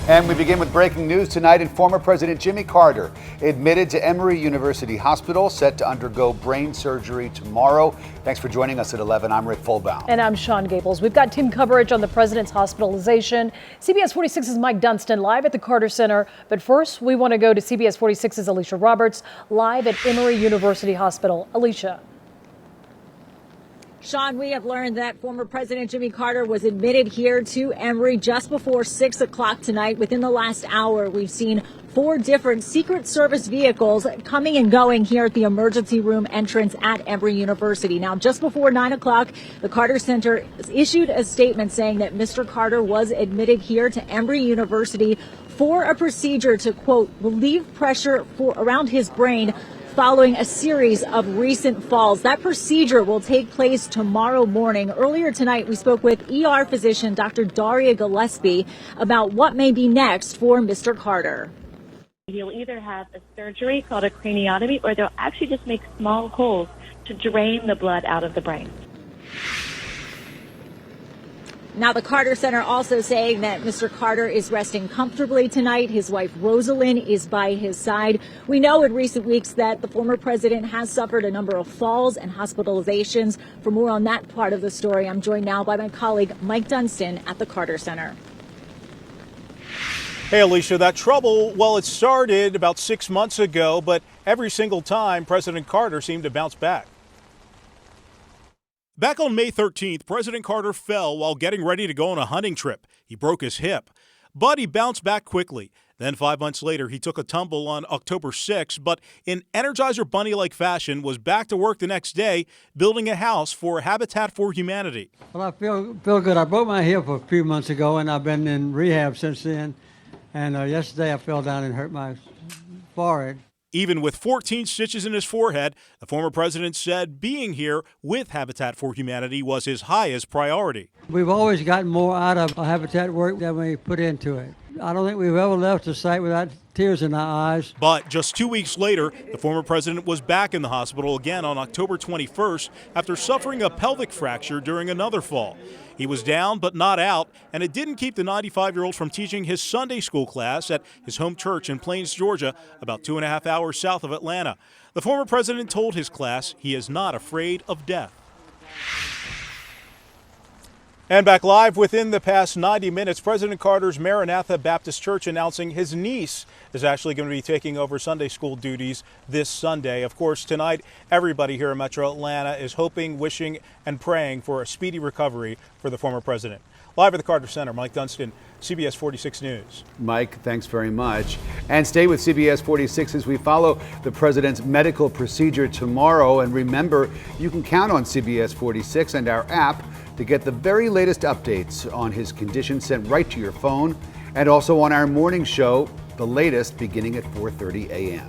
And we begin with breaking news tonight. And former President Jimmy Carter admitted to Emory University Hospital, set to undergo brain surgery tomorrow. Thanks for joining us at 11. I'm Rick Fullbaum. And I'm Sean Gables. We've got team coverage on the president's hospitalization. CBS 46's Mike Dunstan live at the Carter Center. But first, we want to go to CBS 46's Alicia Roberts live at Emory University Hospital. Alicia. Sean, we have learned that former President Jimmy Carter was admitted here to Emory just before 6 o'clock tonight. Within the last hour, we've seen 4 different Secret Service vehicles coming and going here at the emergency room entrance at Emory University. Now, just before 9 o'clock, the Carter Center issued a statement saying that Mr. Carter was admitted here to Emory University for a procedure to, quote, relieve pressure around his brain following a series of recent falls. That procedure will take place tomorrow morning. Earlier tonight, we spoke with ER physician Dr. Daria Gillespie about what may be next for Mr. Carter. He'll either have a surgery called a craniotomy, or they'll actually just make small holes to drain the blood out of the brain. Now, the Carter Center also saying that Mr. Carter is resting comfortably tonight. His wife, Rosalind, is by his side. We know in recent weeks that the former president has suffered a number of falls and hospitalizations. For more on that part of the story, I'm joined now by my colleague, Mike Dunstan at the Carter Center. Hey, Alicia, that trouble, well, it started about 6 months ago, but every single time President Carter seemed to bounce back. Back on May 13th, President Carter fell while getting ready to go on a hunting trip. He broke his hip, but he bounced back quickly. Then 5 months later, he took a tumble on October 6th, but in Energizer Bunny-like fashion, was back to work the next day, building a house for Habitat for Humanity. Well, I feel good. I broke my hip a few months ago, and I've been in rehab since then. And yesterday, I fell down and hurt my forehead. Even with 14 stitches in his forehead, the former president said being here with Habitat for Humanity was his highest priority. We've always gotten more out of Habitat work than we put into it. I don't think we've ever left the site without tears in our eyes. But just 2 weeks later, the former president was back in the hospital again on October 21st after suffering a pelvic fracture during another fall. He was down but not out, and it didn't keep the 95-year-old from teaching his Sunday school class at his home church in Plains, Georgia, about 2.5 hours south of Atlanta. The former president told his class he is not afraid of death. And back live within the past 90 minutes, President Carter's Maranatha Baptist Church announcing his niece is actually going to be taking over Sunday school duties this Sunday. Of course, tonight, everybody here in Metro Atlanta is hoping, wishing, and praying for a speedy recovery for the former president. Live at the Carter Center, Mike Dunstan, CBS 46 News. Mike, thanks very much. And stay with CBS 46 as we follow the president's medical procedure tomorrow. And remember, you can count on CBS 46 and our app to get the very latest updates on his condition sent right to your phone, and also on our morning show, the latest beginning at 4:30 a.m.